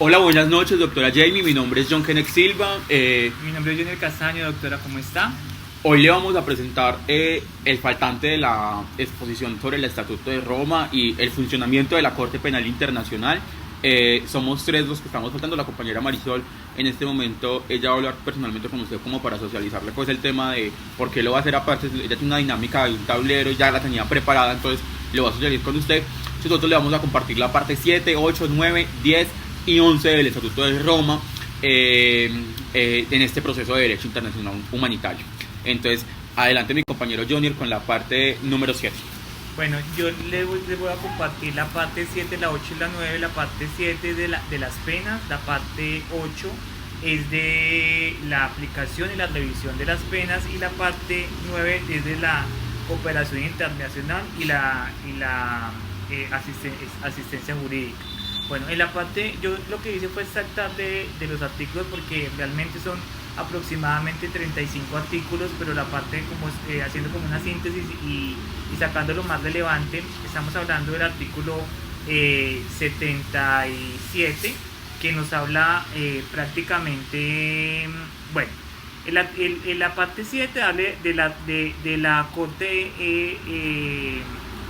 Hola, buenas noches, doctora Jamie. Mi nombre es John Kenneth Silva. Mi nombre es Junior Castaño, doctora, ¿cómo está? Hoy le vamos a presentar el faltante de la exposición sobre el Estatuto de Roma y el funcionamiento de la Corte Penal Internacional. Somos tres los que estamos faltando. La compañera Marisol, en este momento, ella va a hablar personalmente con usted como para socializarle pues el tema de por qué lo va a hacer aparte. Ella tiene una dinámica de un tablero, ya la tenía preparada, entonces lo va a socializar con usted. Nosotros le vamos a compartir la parte 7, 8, 9, 10 y 11 del Estatuto de Roma en este proceso de derecho internacional humanitario. Entonces, adelante mi compañero Junior con la parte número 7. Bueno, yo les voy a compartir la parte 7, la 8 y la 9. La parte 7 de las penas, la parte 8 es de la aplicación y la revisión de las penas, y la parte 9 es de la cooperación internacional y la asistencia jurídica. Bueno, en la parte, yo lo que hice fue saltar de los artículos porque realmente son aproximadamente 35 artículos, pero la parte como haciendo como una síntesis y sacando lo más relevante, estamos hablando del artículo 77, que nos habla prácticamente, bueno, en la parte 7 habla de la Corte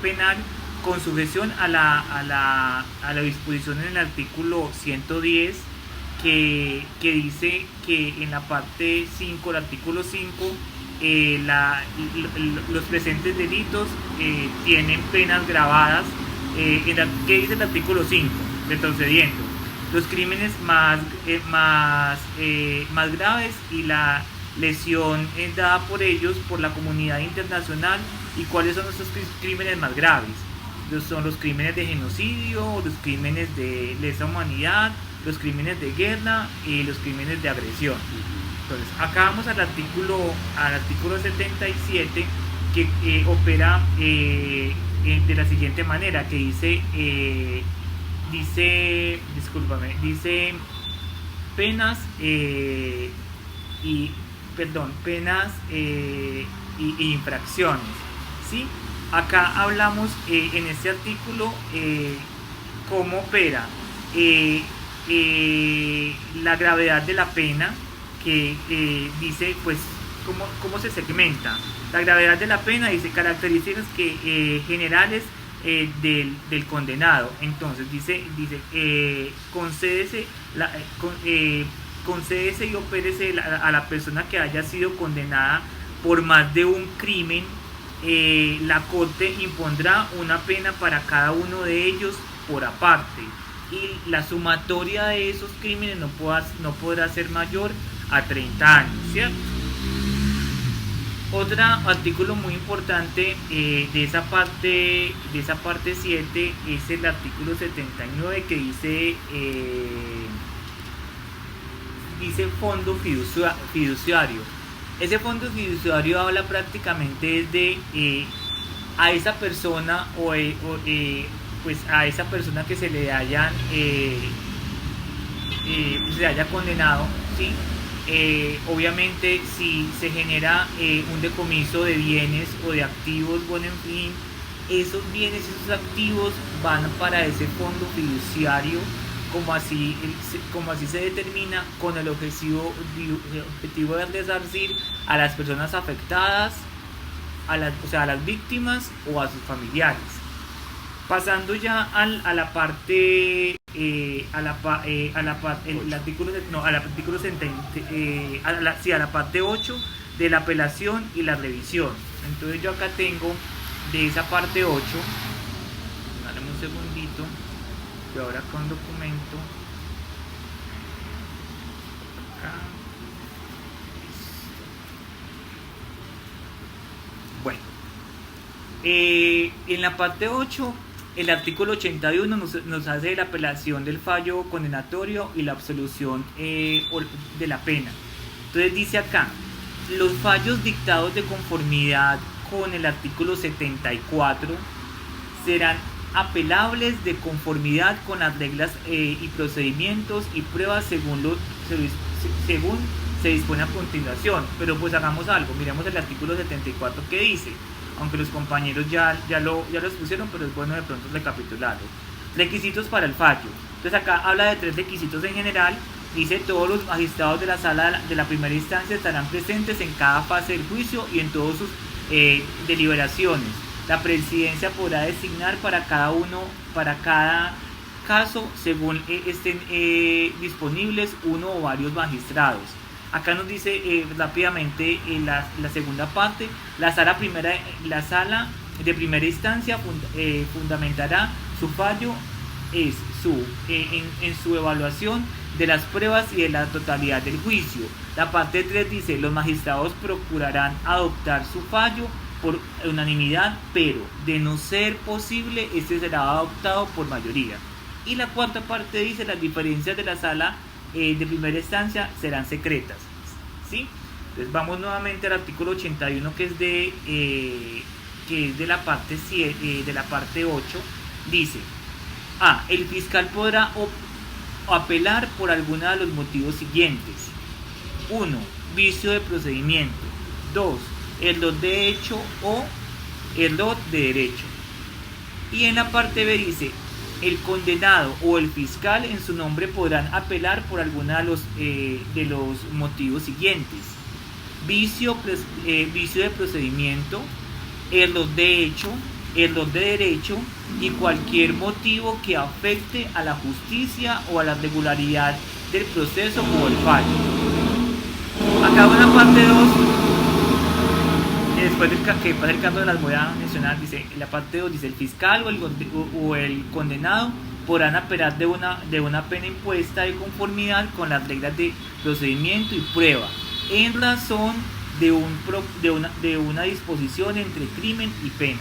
Penal con sujeción a la disposición en el artículo 110, que dice que en la parte 5, el artículo 5, los presentes delitos tienen penas gravadas. ¿Qué dice el artículo 5? Retrocediendo, los crímenes más graves y la lesión dada por ellos por la comunidad internacional. ¿Y cuáles son estos crímenes más graves? Son los crímenes de genocidio, los crímenes de lesa humanidad, los crímenes de guerra y los crímenes de agresión. Entonces, acá vamos al artículo 77, que opera de la siguiente manera, que dice penas y infracciones, ¿sí? Acá hablamos en este artículo cómo opera la gravedad de la pena, que dice pues cómo se segmenta. La gravedad de la pena dice características generales del condenado. Entonces dice concédese y opérese a la persona que haya sido condenada por más de un crimen. La Corte impondrá una pena para cada uno de ellos por aparte, y la sumatoria de esos crímenes no podrá ser mayor a 30 años, ¿cierto? Otro artículo muy importante de esa parte 7 es el artículo 79, que dice fondo fiduciario. Ese fondo fiduciario habla prácticamente de a esa persona pues a esa persona que se le haya condenado, ¿sí? Obviamente, si se genera un decomiso de bienes o de activos, bueno, en fin, esos bienes, esos activos van para ese fondo fiduciario, como así se determina, con el objetivo de resarcir a las personas afectadas, a las víctimas o a sus familiares. Pasando ya a la parte a la parte 8 de la apelación y la revisión. Entonces yo acá tengo de esa parte 8, dame un segundito, yo ahora con documento acá. Bueno, en la parte 8, el artículo 81 nos hace la apelación del fallo condenatorio y la absolución de la pena. Entonces dice acá, los fallos dictados de conformidad con el artículo 74 serán apelables de conformidad con las reglas y procedimientos y pruebas según se dispone a continuación. Pero pues hagamos algo, miremos el artículo 74 que dice, aunque los compañeros ya lo expusieron, pero es bueno de pronto recapitularlo. Requisitos para el fallo. Entonces acá habla de 3 requisitos en general. Dice: todos los magistrados de la sala de la primera instancia estarán presentes en cada fase del juicio y en todas sus deliberaciones. La presidencia podrá designar para cada caso, según estén disponibles, uno o varios magistrados. Acá nos dice rápidamente la segunda parte: la sala de primera instancia fundamentará su fallo en su evaluación de las pruebas y de la totalidad del juicio. La parte 3 dice: los magistrados procurarán adoptar su fallo por unanimidad, pero de no ser posible, este será adoptado por mayoría. Y la cuarta parte dice: las diferencias de la sala de primera instancia serán secretas, ¿sí? Entonces vamos nuevamente al artículo 81, que es de la parte 7, de la parte 8. Dice: el fiscal podrá apelar por alguno de los motivos siguientes: 1. Vicio de procedimiento. 2. Error de hecho o error de derecho. Y en la parte B dice: el condenado o el fiscal en su nombre podrán apelar por alguno de los motivos siguientes: vicio de procedimiento, error de hecho, error de derecho y cualquier motivo que afecte a la justicia o a la regularidad del proceso o el fallo. Acá en la parte 2, después del que pasa el caso, las voy a mencionar. Dice, en la parte 2 dice: el fiscal o el condenado podrán apelar de una pena impuesta de conformidad con las reglas de procedimiento y prueba en razón de una disposición entre crimen y pena.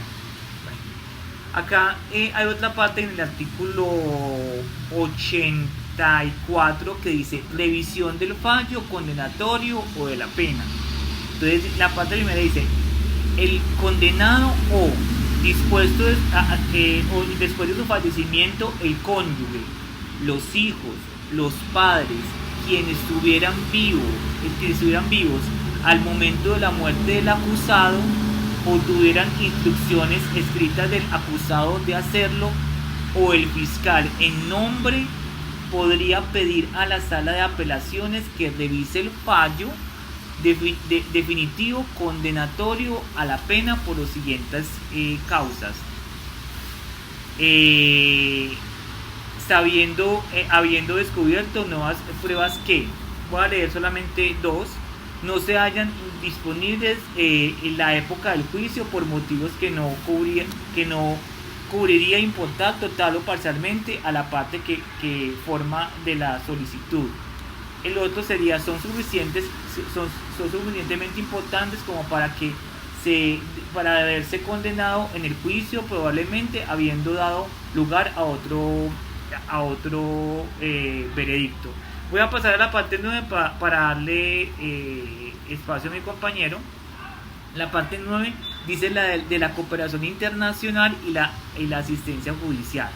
Acá hay otra parte en el artículo 84 que dice: revisión del fallo condenatorio o de la pena. Entonces la parte primera dice: el condenado o después de su fallecimiento, el cónyuge, los hijos, los padres, quienes estuvieran vivos al momento de la muerte del acusado o tuvieran instrucciones escritas del acusado de hacerlo, o el fiscal en nombre podría pedir a la sala de apelaciones que revise el fallo definitivo condenatorio a la pena por las siguientes causas. Habiendo descubierto nuevas pruebas que, voy a leer solamente 2, no se hallan disponibles en la época del juicio por motivos que no cubriría importar total o parcialmente a la parte que forma de la solicitud. El otro sería: son suficientemente importantes como para haberse condenado en el juicio, probablemente habiendo dado lugar a otro veredicto. Voy a pasar a la parte 9 para darle espacio a mi compañero. La parte 9 dice de la cooperación internacional y la asistencia judicial.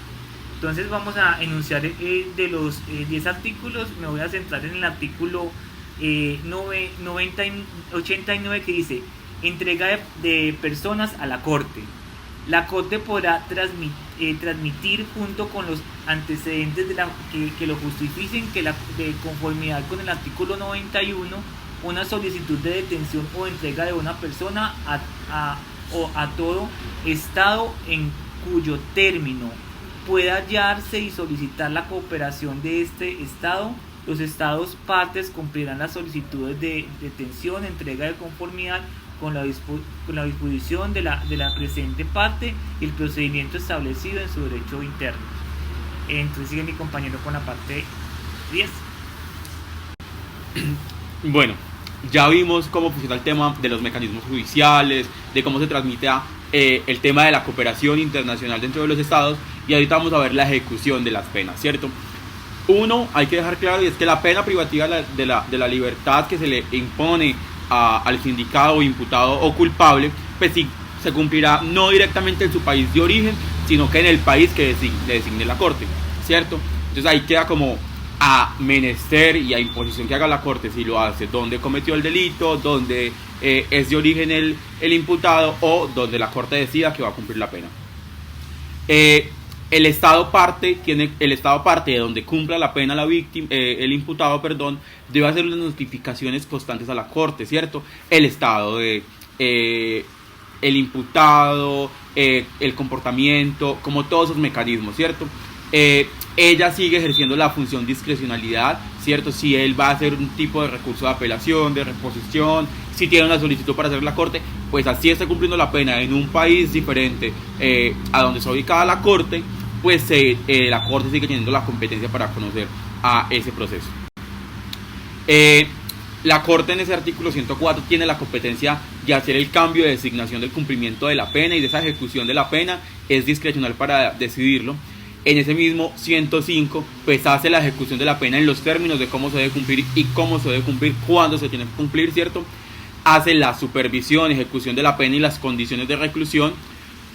Entonces vamos a enunciar de los 10 artículos. Me voy a centrar en el artículo 89, que dice: entrega de personas a la Corte. La Corte podrá transmitir junto con los antecedentes que lo justifiquen de conformidad con el artículo 91 una solicitud de detención o entrega de una persona a todo Estado en cuyo término pueda hallarse y solicitar la cooperación de este Estado. Los Estados partes cumplirán las solicitudes de detención, entrega de conformidad con la disposición de la presente parte y el procedimiento establecido en su derecho interno. Entonces sigue mi compañero con la parte 10. Bueno, ya vimos cómo funciona el tema de los mecanismos judiciales, de cómo se transmite el tema de la cooperación internacional dentro de los estados, y ahorita vamos a ver la ejecución de las penas, ¿cierto? Uno, hay que dejar claro, y es que la pena privativa de la libertad que se le impone al sindicado o imputado o culpable, pues sí, se cumplirá no directamente en su país de origen, sino que en el país que designe la Corte, ¿cierto? Entonces ahí queda como a menester y a imposición que haga la Corte si lo hace donde cometió el delito, donde es de origen el imputado, o donde la Corte decida que va a cumplir la pena. el Estado parte de donde cumpla la pena la víctima, el imputado, perdón, debe hacer unas notificaciones constantes a la Corte, ¿cierto? El estado de el imputado, el comportamiento, como todos esos mecanismos, ¿cierto? Ella sigue ejerciendo la función discrecionalidad, ¿cierto? Si él va a hacer un tipo de recurso de apelación, de reposición, si tiene una solicitud para hacer la Corte, pues así está cumpliendo la pena en un país diferente a donde está ubicada la Corte, pues la Corte sigue teniendo la competencia para conocer a ese proceso. La Corte en ese artículo 104 tiene la competencia de hacer el cambio de designación del cumplimiento de la pena y de esa ejecución de la pena, es discrecional para decidirlo. En ese mismo 105, pues hace la ejecución de la pena en los términos de cómo se debe cumplir y cómo se debe cumplir, cuándo se tiene que cumplir, ¿cierto? Hace la supervisión, ejecución de la pena y las condiciones de reclusión.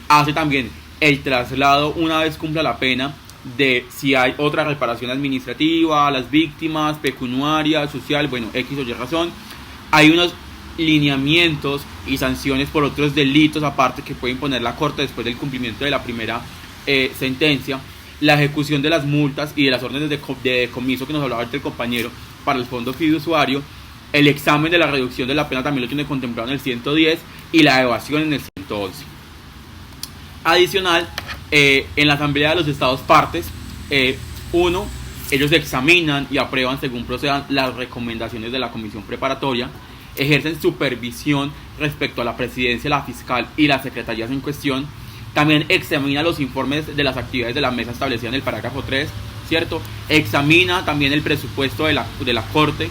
Hace también el traslado, una vez cumpla la pena, de si hay otra reparación administrativa a las víctimas, pecuniaria, social, bueno, X o Y razón. Hay unos lineamientos y sanciones por otros delitos aparte que puede imponer la Corte después del cumplimiento de la primera sentencia. La ejecución de las multas y de las órdenes de decomiso que nos hablaba el compañero para el fondo fiduciario. El examen de la reducción de la pena también lo tiene contemplado en el 110 y la evasión en el 111. Adicional, en la Asamblea de los Estados Partes, ellos examinan y aprueban según procedan las recomendaciones de la comisión preparatoria, ejercen supervisión respecto a la presidencia, la fiscal y las secretarías en cuestión. También examina los informes de las actividades de la mesa establecida en el parágrafo 3, ¿cierto? Examina también el presupuesto de la Corte,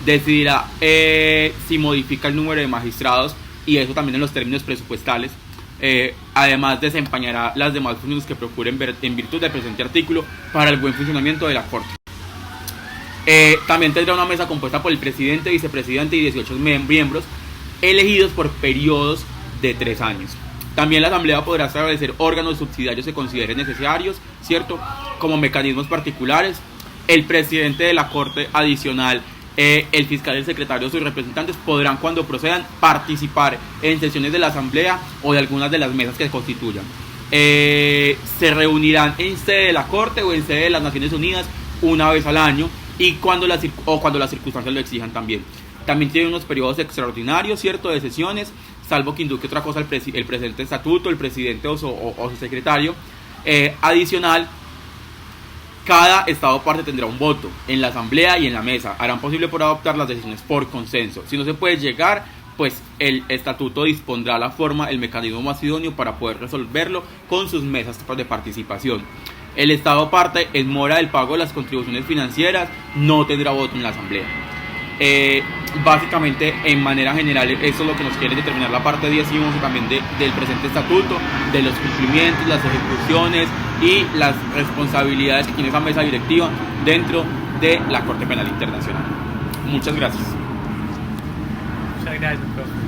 decidirá si modifica el número de magistrados y eso también en los términos presupuestales. Además desempeñará las demás funciones que procuren en virtud del presente artículo para el buen funcionamiento de la Corte. También tendrá una mesa compuesta por el presidente, vicepresidente y 18 miembros elegidos por periodos de 3 años. También la Asamblea podrá establecer órganos subsidiarios que considere necesarios, ¿cierto? Como mecanismos particulares. El presidente de la Corte adicional, el fiscal y el secretario, sus representantes, podrán, cuando procedan, participar en sesiones de la Asamblea o de algunas de las mesas que constituyan. Se reunirán en sede de la Corte o en sede de las Naciones Unidas una vez al año y cuando las circunstancias lo exijan también. También tiene unos periodos extraordinarios, ¿cierto?, de sesiones, salvo que indique otra cosa el presente estatuto, el presidente o su secretario. Adicional, cada Estado parte tendrá un voto en la Asamblea y en la mesa. Harán posible por adoptar las decisiones por consenso. Si no se puede llegar, pues el estatuto dispondrá la forma, el mecanismo más idóneo para poder resolverlo con sus mesas de participación. El Estado parte en mora del pago de las contribuciones financieras, no tendrá voto en la Asamblea. Básicamente, en manera general, eso es lo que nos quiere determinar la parte 10 y 11 también del presente estatuto, de los cumplimientos, las ejecuciones y las responsabilidades que tiene esa mesa directiva dentro de la Corte Penal Internacional. Muchas gracias. Muchas gracias, profe.